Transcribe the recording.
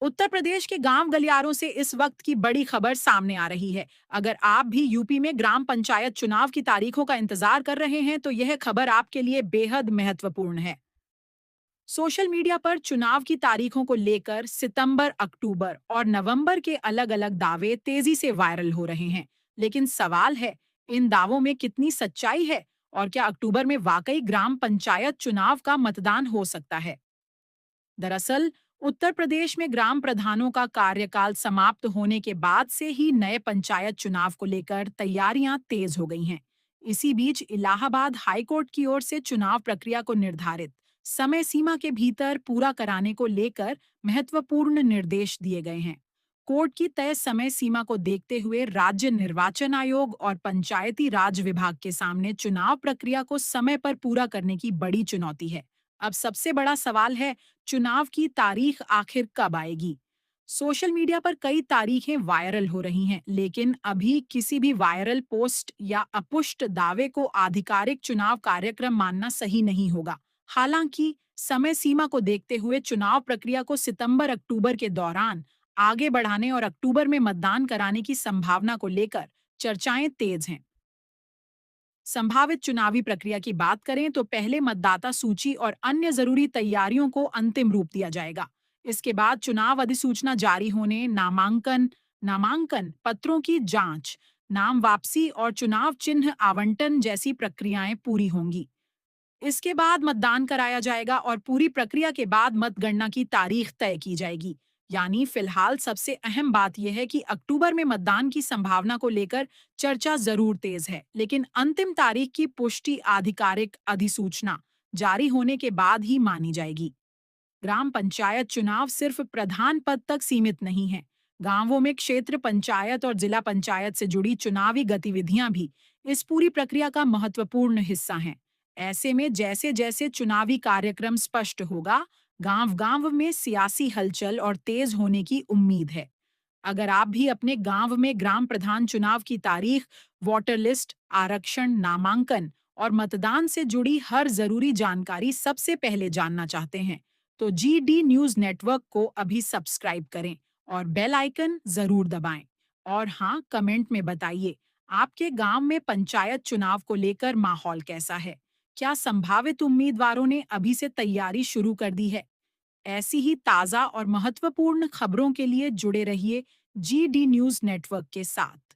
उत्तर प्रदेश के गांव गलियारों से इस वक्त की बड़ी खबर सामने आ रही है। अगर आप भी यूपी में ग्राम पंचायत चुनाव की तारीखों का इंतजार कर रहे हैं तो यह खबर आपके लिए बेहद महत्वपूर्ण है। सोशल मीडिया पर चुनाव की तारीखों को लेकर सितंबर, अक्टूबर और नवंबर के अलग-अलग दावे तेजी से वायरल हो रहे हैं। लेकिन सवाल है, इन दावों में कितनी सच्चाई है और क्या अक्टूबर में वाकई ग्राम पंचायत चुनाव का मतदान हो सकता है? दरअसल उत्तर प्रदेश में ग्राम प्रधानों का कार्यकाल समाप्त होने के बाद से ही नए पंचायत चुनाव को लेकर तैयारियां तेज हो गई हैं। इसी बीच इलाहाबाद हाईकोर्ट की ओर से चुनाव प्रक्रिया को निर्धारित समय सीमा के भीतर पूरा कराने को लेकर महत्वपूर्ण निर्देश दिए गए हैं। कोर्ट की तय समय सीमा को देखते हुए राज्य निर्वाचन आयोग और पंचायती राज विभाग के सामने चुनाव प्रक्रिया को समय पर पूरा करने की बड़ी चुनौती है। अब सबसे बड़ा सवाल है, चुनाव की तारीख आखिर कब आएगी? सोशल मीडिया पर कई तारीखें वायरल हो रही हैं, लेकिन अभी किसी भी वायरल पोस्ट या अपुष्ट दावे को आधिकारिक चुनाव कार्यक्रम मानना सही नहीं होगा। हालांकि समय सीमा को देखते हुए चुनाव प्रक्रिया को सितंबर-अक्टूबर के दौरान आगे बढ़ाने और अक्टूबर में मतदान कराने की संभावना को लेकर चर्चाएं तेज हैं। संभावित चुनावी प्रक्रिया की बात करें तो पहले मतदाता सूची और अन्य जरूरी तैयारियों को अंतिम रूप दिया जाएगा। इसके बाद चुनाव अधिसूचना जारी होने, नामांकन नामांकन पत्रों की जांच, नाम वापसी और चुनाव चिन्ह आवंटन जैसी प्रक्रियाएं पूरी होंगी। इसके बाद मतदान कराया जाएगा और पूरी प्रक्रिया के बाद मतगणना की तारीख तय की जाएगी। यानी फिलहाल सबसे अहम बात यह है कि अक्टूबर में मतदान की संभावना को लेकर चर्चा जरूर तेज है, लेकिन अंतिम तारीख की पुष्टि आधिकारिक अधिसूचना जारी होने के बाद ही मानी जाएगी। ग्राम पंचायत चुनाव सिर्फ प्रधान पद तक सीमित नहीं है। गांवों में क्षेत्र पंचायत और जिला पंचायत से जुड़ी चुनावी गतिविधियां भी इस पूरी प्रक्रिया का महत्वपूर्ण हिस्सा हैं। ऐसे में जैसे जैसे चुनावी कार्यक्रम स्पष्ट होगा, गांव-गांव में सियासी हलचल और तेज होने की उम्मीद है। अगर आप भी अपने गांव में ग्राम प्रधान चुनाव की तारीख, वोटर लिस्ट, आरक्षण, नामांकन और मतदान से जुड़ी हर जरूरी जानकारी सबसे पहले जानना चाहते हैं, तो जीडी न्यूज नेटवर्क को अभी सब्सक्राइब करें और बेल आइकन जरूर दबाएं। और हाँ, कमेंट में बताइए, आपके गांव में पंचायत चुनाव को लेकर माहौल कैसा है? क्या संभावित उम्मीदवारों ने अभी से तैयारी शुरू कर दी है? ऐसी ही ताज़ा और महत्वपूर्ण खबरों के लिए जुड़े रहिए जीडी न्यूज़ नेटवर्क के साथ।